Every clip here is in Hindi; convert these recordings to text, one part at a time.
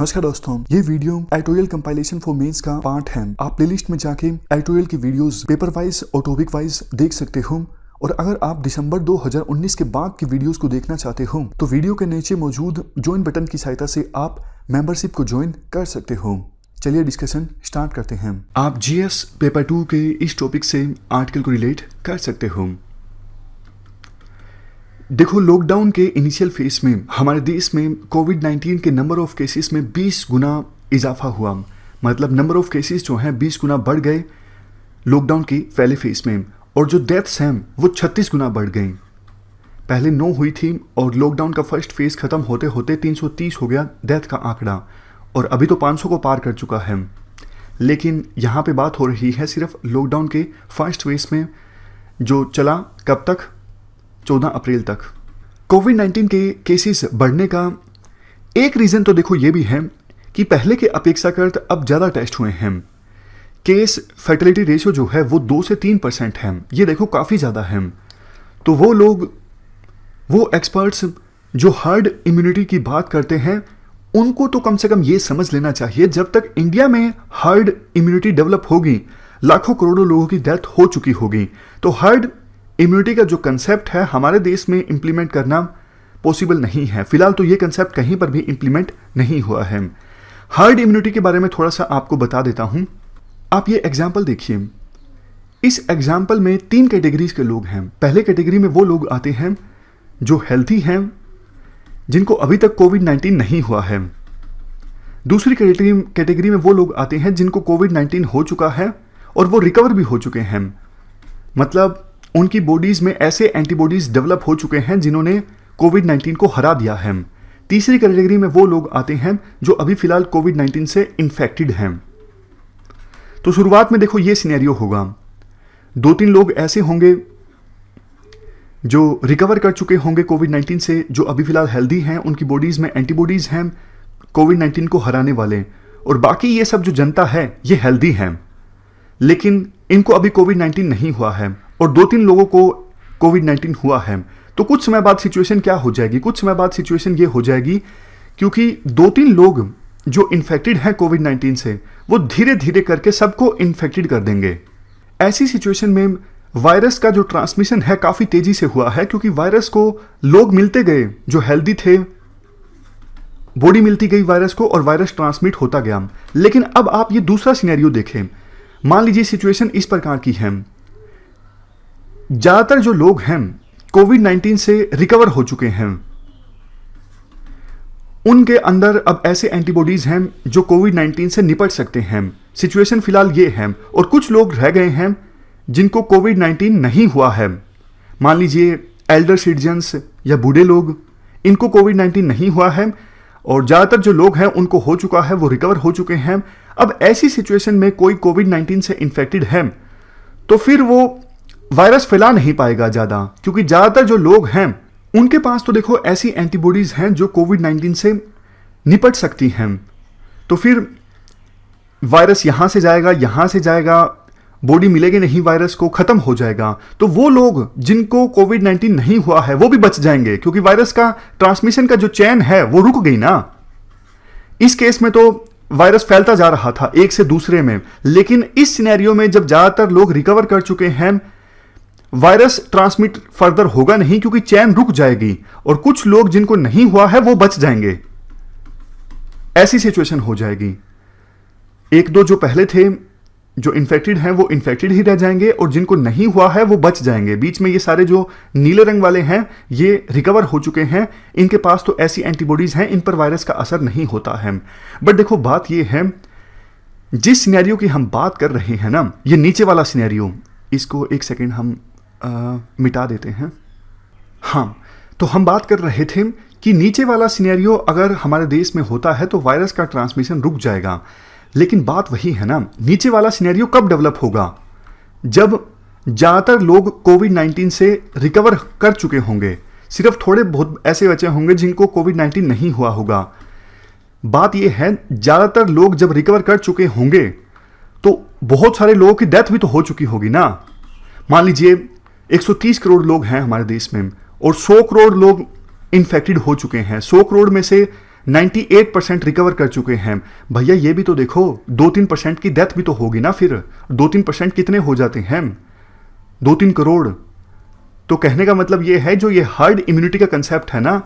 नमस्कार दोस्तों, ये video editorial compilation for mains का पार्ट है। आप प्लेलिस्ट में जाके एडिटोरियल की वीडियोस पेपर वाइज और टॉपिक वाइज देख सकते हो। और अगर आप दिसंबर 2019 के बाद की वीडियोस को देखना चाहते हो तो वीडियो के नीचे मौजूद ज्वाइन बटन की सहायता से आप मेंबरशिप को ज्वाइन कर सकते हो। चलिए डिस्कशन स्टार्ट करते हैं। आप जीएस पेपर 2 के इस टॉपिक से आर्टिकल को रिलेट कर सकते हो। देखो, लॉकडाउन के इनिशियल फेज में हमारे देश में कोविड-19 के नंबर ऑफ केसेस में 20 गुना इजाफा हुआ। मतलब नंबर ऑफ केसेस जो हैं 20 गुना बढ़ गए लॉकडाउन की पहले फेज में, और जो डेथ्स हैं वो 36 गुना बढ़ गई। पहले 9 हुई थी और लॉकडाउन का फर्स्ट फेज खत्म होते होते 330 हो गया डेथ का आंकड़ा, और अभी तो 500 को पार कर चुका है। लेकिन यहाँ पे बात हो रही है सिर्फ लॉकडाउन के फर्स्ट फेज में जो चला कब तक, 14 अप्रैल तक। कोविड-19 के केसेस बढ़ने का एक रीज़न तो देखो ये भी है कि पहले के अपेक्षाकृत अब ज़्यादा टेस्ट हुए हैं। केस फर्टिलिटी रेशियो जो है वो 2 से 3% है। ये देखो काफ़ी ज़्यादा है। तो वो एक्सपर्ट्स जो हर्ड इम्यूनिटी की बात करते हैं उनको तो कम से कम ये समझ लेना चाहिए, जब तक इंडिया में हर्ड इम्यूनिटी डेवलप होगी लाखों करोड़ों लोगों की डेथ हो चुकी होगी। तो हर्ड इम्यूनिटी का जो कंसेप्ट है हमारे देश में इंप्लीमेंट करना पॉसिबल नहीं है। फिलहाल तो ये कंसेप्ट कहीं पर भी इंप्लीमेंट नहीं हुआ है। हर्ड इम्यूनिटी के बारे में थोड़ा सा आपको बता देता हूं। आप ये एग्जाम्पल देखिए। इस एग्जाम्पल में 3 कैटेगरीज के लोग हैं। पहले कैटेगरी में वो लोग आते हैं जो हेल्थी हैं, जिनको अभी तक कोविड-19 नहीं हुआ है। दूसरी कैटेगरी में वो लोग आते हैं जिनको कोविड-19 हो चुका है और वो रिकवर भी हो चुके हैं। मतलब उनकी बॉडीज में ऐसे एंटीबॉडीज डेवलप हो चुके हैं जिन्होंने कोविड-19 को हरा दिया है। तीसरी कैटेगरी में वो लोग आते हैं जो अभी फिलहाल कोविड-19 से इन्फेक्टेड हैं। तो शुरुआत में देखो ये सिनेरियो होगा। 2-3 लोग ऐसे होंगे जो रिकवर कर चुके होंगे कोविड-19 से, जो अभी फिलहाल हेल्दी हैं, उनकी बॉडीज में एंटीबॉडीज हैं कोविड-19 को हराने वाले, और बाकी ये सब जो जनता है ये हेल्दी हैं लेकिन इनको अभी कोविड-19 नहीं हुआ है, और 2-3 लोगों को कोविड-19 हुआ है। तो कुछ समय बाद सिचुएशन क्या हो जाएगी? कुछ समय बाद सिचुएशन ये हो जाएगी, क्योंकि 2-3 लोग जो इन्फेक्टेड हैं कोविड-19 से वो धीरे धीरे करके सबको इन्फेक्टेड कर देंगे। ऐसी सिचुएशन में वायरस का जो ट्रांसमिशन है काफ़ी तेजी से हुआ है, क्योंकि वायरस को लोग मिलते गए जो हेल्दी थे, बॉडी मिलती गई वायरस को और वायरस ट्रांसमिट होता गया। लेकिन अब आप ये दूसरा सिनेरियो देखें। मान लीजिए सिचुएशन इस प्रकार की है। ज़्यादातर जो लोग हैं कोविड-19 से रिकवर हो चुके हैं, उनके अंदर अब ऐसे एंटीबॉडीज हैं जो कोविड-19 से निपट सकते हैं। सिचुएशन फिलहाल ये है। और कुछ लोग रह गए हैं जिनको कोविड-19 नहीं हुआ है। मान लीजिए एल्डर सिटीजन्स या बूढ़े लोग, इनको कोविड-19 नहीं हुआ है, और ज़्यादातर जो लोग हैं उनको हो चुका है, वो रिकवर हो चुके हैं। अब ऐसी सिचुएशन में कोई कोविड-19 से इन्फेक्टेड है तो फिर वो वायरस फैला नहीं पाएगा ज़्यादा, क्योंकि ज़्यादातर जो लोग हैं उनके पास तो देखो ऐसी एंटीबॉडीज़ हैं जो कोविड-19 से निपट सकती हैं। तो फिर वायरस यहाँ से जाएगा, बॉडी मिलेगी नहीं, वायरस को ख़त्म हो जाएगा। तो वो लोग जिनको कोविड-19 नहीं हुआ है वो भी बच जाएंगे, क्योंकि वायरस का ट्रांसमिशन का जो चेन है वो रुक गई ना। इस केस में तो वायरस फैलता जा रहा था एक से दूसरे में, लेकिन इस सिनेरियो में जब ज़्यादातर लोग रिकवर कर चुके हैं, वायरस ट्रांसमिट फर्दर होगा नहीं, क्योंकि चेन रुक जाएगी, और कुछ लोग जिनको नहीं हुआ है वो बच जाएंगे। ऐसी सिचुएशन हो जाएगी। 1-2 जो पहले थे जो इन्फेक्टेड हैं वो इन्फेक्टेड ही रह जाएंगे, और जिनको नहीं हुआ है वो बच जाएंगे। बीच में ये सारे जो नीले रंग वाले हैं ये रिकवर हो चुके हैं, इनके पास तो ऐसी एंटीबॉडीज हैं, इन पर वायरस का असर नहीं होता है। बट देखो बात ये है, जिस सिनेरियो की हम बात कर रहे हैं ना, ये नीचे वाला सिनेरियो, इसको एक सेकेंड हम मिटा देते हैं। हाँ, तो हम बात कर रहे थे कि नीचे वाला सिनेरियो अगर हमारे देश में होता है तो वायरस का ट्रांसमिशन रुक जाएगा। लेकिन बात वही है ना, नीचे वाला सिनेरियो कब डेवलप होगा? जब ज़्यादातर लोग कोविड-19 से रिकवर कर चुके होंगे, सिर्फ थोड़े बहुत ऐसे बचे होंगे जिनको कोविड-19 नहीं हुआ होगा। बात यह है, ज़्यादातर लोग जब रिकवर कर चुके होंगे तो बहुत सारे लोगों की डेथ भी तो हो चुकी होगी ना। मान लीजिए 130 करोड़ लोग हैं हमारे देश में, और 100 करोड़ लोग इन्फेक्टेड हो चुके हैं। 100 करोड़ में से 98% रिकवर कर चुके हैं। भैया ये भी तो देखो, 2-3% की डेथ भी तो होगी ना, फिर 2-3% कितने हो जाते हैं? 2-3 करोड़। तो कहने का मतलब ये है, जो ये हर्ड इम्यूनिटी का कंसेप्ट है ना,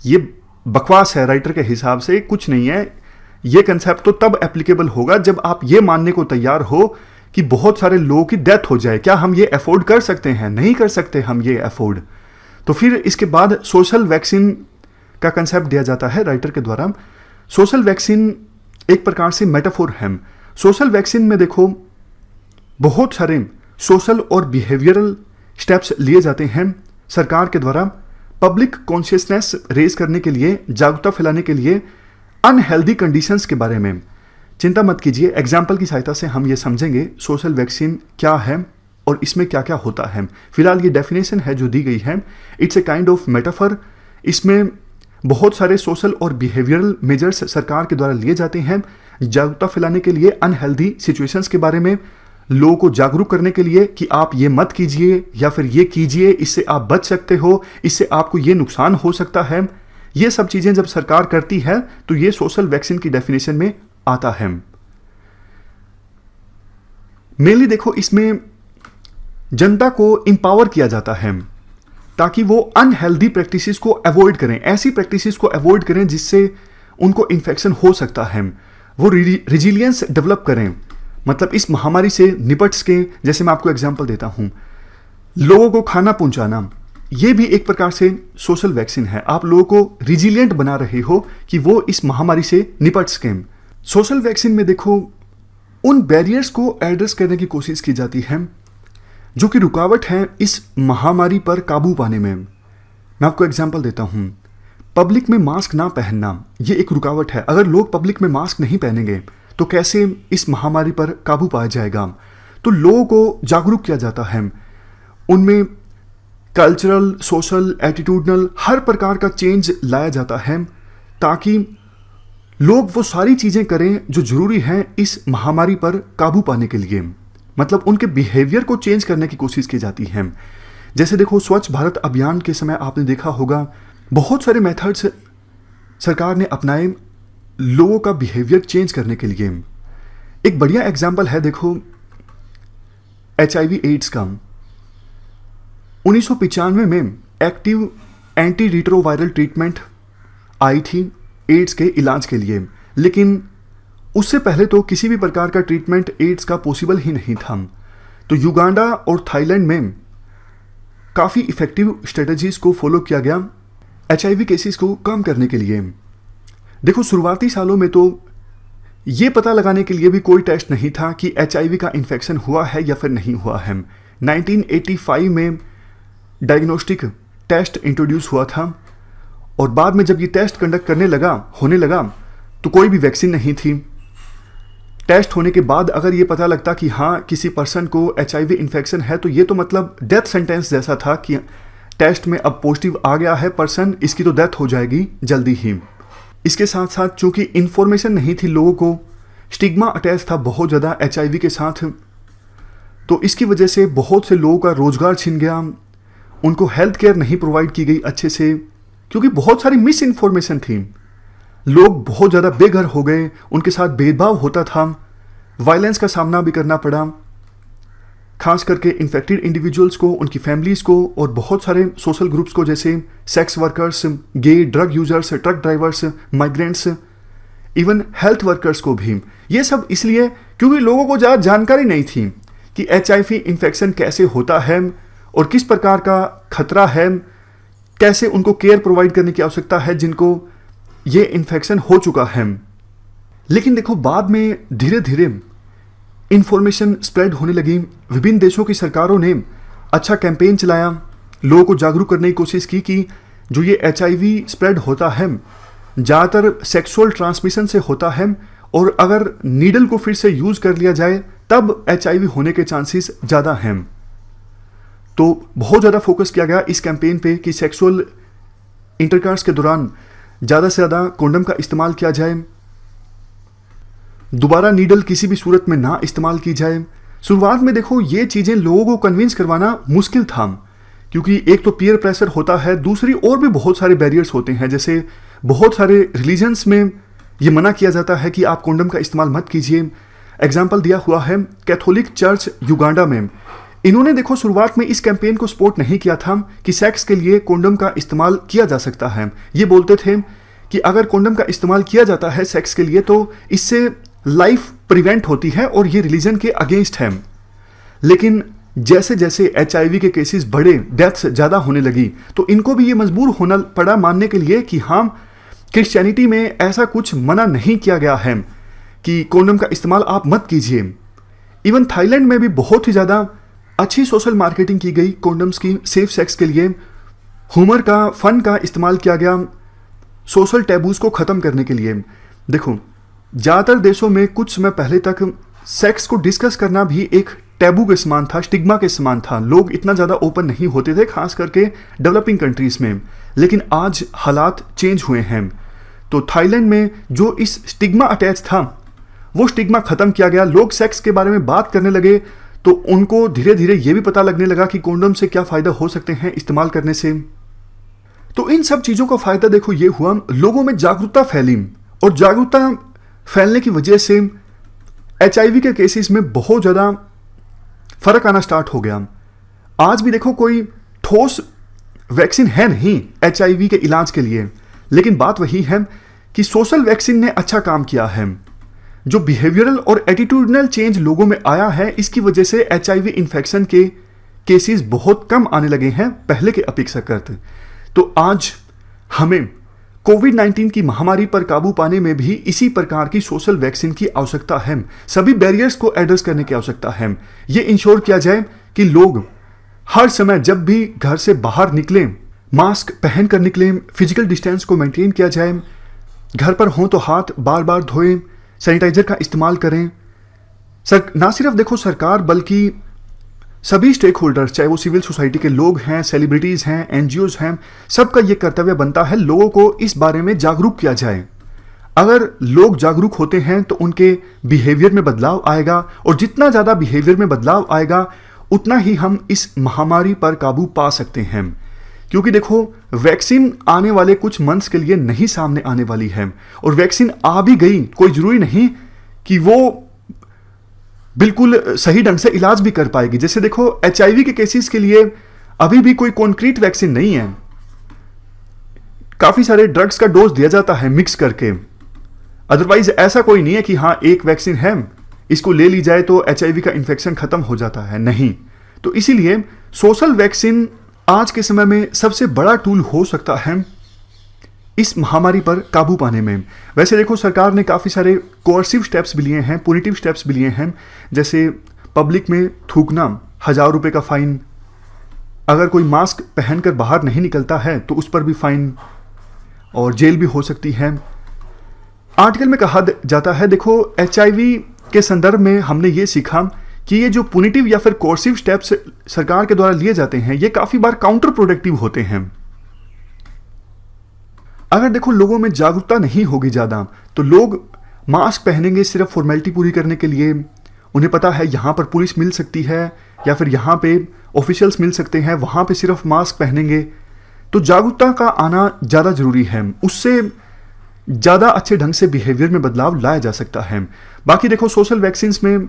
ये बकवास है राइटर के हिसाब से, कुछ नहीं है। ये कंसेप्ट तो तब एप्लीकेबल होगा जब आप ये मानने को तैयार हो कि बहुत सारे लोगों की डेथ हो जाए। क्या हम ये अफोर्ड कर सकते हैं? नहीं कर सकते हम ये अफोर्ड। तो फिर इसके बाद सोशल वैक्सीन का कंसेप्ट दिया जाता है राइटर के द्वारा। सोशल वैक्सीन एक प्रकार से मेटाफोर है। सोशल वैक्सीन में देखो, बहुत सारे सोशल और बिहेवियरल स्टेप्स लिए जाते हैं सरकार के द्वारा पब्लिक कॉन्शियसनेस रेज करने के लिए, जागरूकता फैलाने के लिए अनहेल्दी कंडीशंस के बारे में। चिंता मत कीजिए, एग्जाम्पल की सहायता से हम ये समझेंगे सोशल वैक्सीन क्या है और इसमें क्या क्या होता है। फिलहाल ये डेफिनेशन है जो दी गई है, it's a kind of metaphor. इसमें बहुत सारे सोशल और बिहेवियरल मेजर्स सरकार के द्वारा लिए जाते हैं जागरूकता फैलाने के लिए, अनहेल्दी सिचुएशंस के बारे में लोगों को जागरूक करने के लिए कि आप ये मत कीजिए या फिर ये कीजिए, इससे आप बच सकते हो, इससे आपको ये नुकसान हो सकता है। ये सब चीजें जब सरकार करती है तो ये सोशल वैक्सीन की डेफिनेशन में आता है। मेनली देखो, इसमें जनता को इंपावर किया जाता है ताकि वो अनहेल्दी प्रैक्टिसेस को अवॉइड करें, ऐसी प्रैक्टिसेस को अवॉइड करें जिससे उनको इन्फेक्शन हो सकता है। वो रिजिलियंस डेवलप करें, मतलब इस महामारी से निपट सकें। जैसे मैं आपको एग्जांपल देता हूं, लोगों को खाना पहुंचाना, ये भी एक प्रकार से सोशल वैक्सीन है। आप लोगों को रिजिलियंट बना रहे हो कि वो इस महामारी से निपट सकें। सोशल वैक्सीन में देखो, उन बैरियर्स को एड्रेस करने की कोशिश की जाती है जो कि रुकावट है इस महामारी पर काबू पाने में। मैं आपको एग्जांपल देता हूं, पब्लिक में मास्क ना पहनना, ये एक रुकावट है। अगर लोग पब्लिक में मास्क नहीं पहनेंगे तो कैसे इस महामारी पर काबू पाया जाएगा? तो लोगों को जागरूक किया जाता है, उनमें कल्चरल, सोशल, एटीट्यूडनल हर प्रकार का चेंज लाया जाता है ताकि लोग वो सारी चीजें करें जो जरूरी हैं इस महामारी पर काबू पाने के लिए। मतलब उनके बिहेवियर को चेंज करने की कोशिश की जाती है। जैसे देखो, स्वच्छ भारत अभियान के समय आपने देखा होगा, बहुत सारे मेथड्स सरकार ने अपनाए लोगों का बिहेवियर चेंज करने के लिए। एक बढ़िया एग्जाम्पल है देखो, HIV एड्स का। 1995 में एक्टिव एंटी रिट्रोवायरल ट्रीटमेंट आई थी एड्स के इलाज के लिए, लेकिन उससे पहले तो किसी भी प्रकार का ट्रीटमेंट एड्स का पॉसिबल ही नहीं था। तो युगांडा और थाईलैंड में काफ़ी इफेक्टिव स्ट्रेटजीज को फॉलो किया गया HIV केसेस को कम करने के लिए। देखो, शुरुआती सालों में तो ये पता लगाने के लिए भी कोई टेस्ट नहीं था कि HIV का इन्फेक्शन हुआ है या फिर नहीं हुआ है। 1985 में डायग्नोस्टिक टेस्ट इंट्रोड्यूस हुआ था और बाद में जब ये टेस्ट कंडक्ट होने लगा तो कोई भी वैक्सीन नहीं थी। टेस्ट होने के बाद अगर ये पता लगता कि हाँ किसी पर्सन को HIV इन्फेक्शन है तो ये तो मतलब डेथ सेंटेंस जैसा था कि टेस्ट में अब पॉजिटिव आ गया है पर्सन, इसकी तो डेथ हो जाएगी जल्दी ही। इसके साथ साथ चूंकि इन्फॉर्मेशन नहीं थी, लोगों को स्टिग्मा अटैच था बहुत ज़्यादा HIV के साथ, तो इसकी वजह से बहुत से लोगों का रोजगार छिन गया, उनको हेल्थ केयर नहीं प्रोवाइड की गई अच्छे से, क्योंकि बहुत सारी मिस इन्फॉर्मेशन थी। लोग बहुत ज़्यादा बेघर हो गए, उनके साथ भेदभाव होता था, वायलेंस का सामना भी करना पड़ा, खास करके इन्फेक्टेड इंडिविजुअल्स को, उनकी फैमिलीज़ को और बहुत सारे सोशल ग्रुप्स को, जैसे sex workers, gay, drug users, truck drivers, migrants, even health workers को भी। ये सब इसलिए क्योंकि लोगों को ज़्यादा जानकारी नहीं थी कि HIV इन्फेक्शन कैसे होता है और किस प्रकार का खतरा है, कैसे उनको केयर प्रोवाइड करने की आवश्यकता है जिनको ये इन्फेक्शन हो चुका है। लेकिन देखो, बाद में धीरे धीरे इंफॉर्मेशन स्प्रेड होने लगी। विभिन्न देशों की सरकारों ने अच्छा कैंपेन चलाया, लोगों को जागरूक करने की कोशिश की कि जो ये HIV स्प्रेड होता है ज़्यादातर सेक्सुअल ट्रांसमिशन से होता है और अगर नीडल को फिर से यूज़ कर लिया जाए तब HIV होने के चांसेस ज़्यादा हैं। तो बहुत ज़्यादा फोकस किया गया इस कैंपेन पे कि सेक्सुअल इंटरकॉर्स के दौरान ज़्यादा से ज़्यादा कॉन्डम का इस्तेमाल किया जाए, दोबारा नीडल किसी भी सूरत में ना इस्तेमाल की जाए। शुरुआत में देखो, ये चीज़ें लोगों को कन्विंस करवाना मुश्किल था, क्योंकि एक तो पीयर प्रेशर होता है, दूसरी और भी बहुत सारे बैरियर्स होते हैं, जैसे बहुत सारे रिलीजन्स में ये मना किया जाता है कि आप कॉन्डम का इस्तेमाल मत कीजिए। एग्जाम्पल दिया हुआ है कैथोलिक चर्च युगांडा में। इन्होंने देखो शुरुआत में इस कैंपेन को सपोर्ट नहीं किया था कि सेक्स के लिए कॉन्डम का इस्तेमाल किया जा सकता है। ये बोलते थे कि अगर कॉन्डम का इस्तेमाल किया जाता है सेक्स के लिए तो इससे लाइफ प्रिवेंट होती है और ये रिलीजन के अगेंस्ट है। लेकिन जैसे जैसे HIV के केसेस बढ़े, डेथ्स ज़्यादा होने लगी, तो इनको भी ये मजबूर होना पड़ा मानने के लिए कि हाँ, क्रिश्चियनिटी में ऐसा कुछ मना नहीं किया गया है कि कॉन्डम का इस्तेमाल आप मत कीजिए। इवन थाईलैंड में भी बहुत ही ज़्यादा अच्छी सोशल मार्केटिंग की गई कॉन्डम्स की सेफ सेक्स के लिए। ह्यूमर का, फन का इस्तेमाल किया गया सोशल टैबूज़ को ख़त्म करने के लिए। देखो, ज़्यादातर देशों में कुछ समय पहले तक सेक्स को डिस्कस करना भी एक टैबू के समान था, स्टिग्मा के समान था। लोग इतना ज़्यादा ओपन नहीं होते थे, खास करके डेवलपिंग कंट्रीज़ में। लेकिन आज हालात चेंज हुए हैं। तो थाईलैंड में जो इस स्टिग्मा अटैच था वो स्टिग्मा ख़त्म किया गया। लोग सेक्स के बारे में बात करने लगे तो उनको धीरे धीरे ये भी पता लगने लगा कि कॉन्डम से क्या फ़ायदा हो सकते हैं इस्तेमाल करने से। तो इन सब चीज़ों का फ़ायदा देखो ये हुआ, लोगों में जागरूकता फैली और जागरूकता फैलने की वजह से HIV के केसेस में बहुत ज़्यादा फ़र्क आना स्टार्ट हो गया। आज भी देखो कोई ठोस वैक्सीन है नहीं HIV के इलाज के लिए, लेकिन बात वही है कि सोशल वैक्सीन ने अच्छा काम किया है। जो बिहेवियरल और एटीट्यूडनल चेंज लोगों में आया है, इसकी वजह से HIV इन्फेक्शन के केसेस बहुत कम आने लगे हैं पहले के अपेक्षाकृत। तो आज हमें कोविड-19 की महामारी पर काबू पाने में भी इसी प्रकार की सोशल वैक्सीन की आवश्यकता है। सभी बैरियर्स को एड्रेस करने की आवश्यकता है। ये इंश्योर किया जाए कि लोग हर समय जब भी घर से बाहर निकलें मास्क पहन कर निकलें, फिजिकल डिस्टेंस को मेंटेन किया जाए, घर पर हों तो हाथ बार बार धोएं, सैनिटाइजर का इस्तेमाल करें। ना सिर्फ देखो सरकार बल्कि सभी स्टेक होल्डर्स, चाहे वो सिविल सोसाइटी के लोग हैं, सेलिब्रिटीज़ हैं, NGOs हैं, सबका ये कर्तव्य बनता है लोगों को इस बारे में जागरूक किया जाए। अगर लोग जागरूक होते हैं तो उनके बिहेवियर में बदलाव आएगा और जितना ज़्यादा बिहेवियर में बदलाव आएगा उतना ही हम इस महामारी पर काबू पा सकते हैं। क्योंकि देखो वैक्सीन आने वाले कुछ मंथ्स के लिए नहीं सामने आने वाली है, और वैक्सीन आ भी गई कोई ज़रूरी नहीं कि वो बिल्कुल सही ढंग से इलाज भी कर पाएगी। जैसे देखो HIV के केसेस के लिए अभी भी कोई कॉन्क्रीट वैक्सीन नहीं है। काफ़ी सारे ड्रग्स का डोज दिया जाता है मिक्स करके। अदरवाइज ऐसा कोई नहीं है कि हाँ एक वैक्सीन है, इसको ले ली जाए तो HIV का इन्फेक्शन खत्म हो जाता है, नहीं। तो इसीलिए सोशल वैक्सीन आज के समय में सबसे बड़ा टूल हो सकता है इस महामारी पर काबू पाने में। वैसे देखो सरकार ने काफ़ी सारे कोर्सिव स्टेप्स भी लिए हैं, पुनिटिव स्टेप्स भी लिए हैं, जैसे पब्लिक में थूकना, 1000 रुपये का फ़ाइन, अगर कोई मास्क पहनकर बाहर नहीं निकलता है तो उस पर भी फ़ाइन और जेल भी हो सकती है। आर्टिकल में कहा जाता है, देखो HIV के संदर्भ में हमने ये सीखा कि ये जो पुनिटिव या फिर कोर्सिव स्टेप्स सरकार के द्वारा लिए जाते हैं ये काफ़ी बार काउंटर प्रोडक्टिव होते हैं। अगर देखो लोगों में जागरूकता नहीं होगी ज़्यादा तो लोग मास्क पहनेंगे सिर्फ फॉर्मेलिटी पूरी करने के लिए। उन्हें पता है यहाँ पर पुलिस मिल सकती है या फिर यहाँ पे ऑफिशियल्स मिल सकते हैं, वहाँ पे सिर्फ मास्क पहनेंगे। तो जागरूकता का आना ज़्यादा ज़रूरी है, उससे ज़्यादा अच्छे ढंग से बिहेवियर में बदलाव लाया जा सकता है। बाकी देखो सोशल वैक्सीन्स में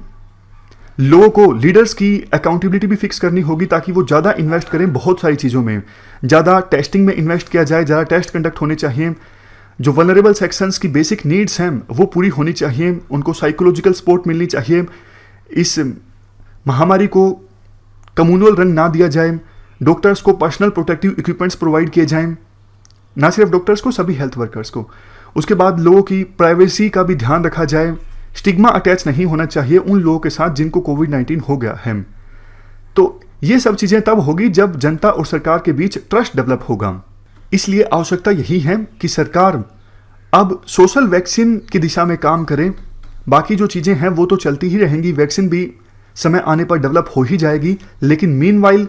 लोगों को लीडर्स की अकाउंटेबिलिटी भी फिक्स करनी होगी ताकि वो ज़्यादा इन्वेस्ट करें बहुत सारी चीज़ों में, ज़्यादा टेस्टिंग में इन्वेस्ट किया जाए, ज़्यादा टेस्ट कंडक्ट होने चाहिए। जो वल्नरेबल सेक्शंस की बेसिक नीड्स हैं वो पूरी होनी चाहिए, उनको साइकोलॉजिकल सपोर्ट मिलनी चाहिए। इस महामारी को कम्युनल रंग ना दिया जाए, डॉक्टर्स को पर्सनल प्रोटेक्टिव इक्विपमेंट्स प्रोवाइड किए जाएँ, ना सिर्फ डॉक्टर्स को, सभी हेल्थ वर्कर्स को। उसके बाद लोगों की प्राइवेसी का भी ध्यान रखा जाए, स्टिग्मा अटैच नहीं होना चाहिए उन लोगों के साथ जिनको कोविड-19 हो गया है। तो ये सब चीज़ें तब होगी जब जनता और सरकार के बीच ट्रस्ट डेवलप होगा। इसलिए आवश्यकता यही है कि सरकार अब सोशल वैक्सीन की दिशा में काम करे। बाकी जो चीज़ें हैं वो तो चलती ही रहेंगी, वैक्सीन भी समय आने पर डेवलप हो ही जाएगी, लेकिन मीनवाइल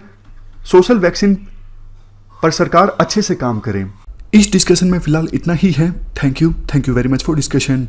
सोशल वैक्सीन पर सरकार अच्छे से काम करे। इस डिस्कशन में फिलहाल इतना ही है। Thank you very much for discussion.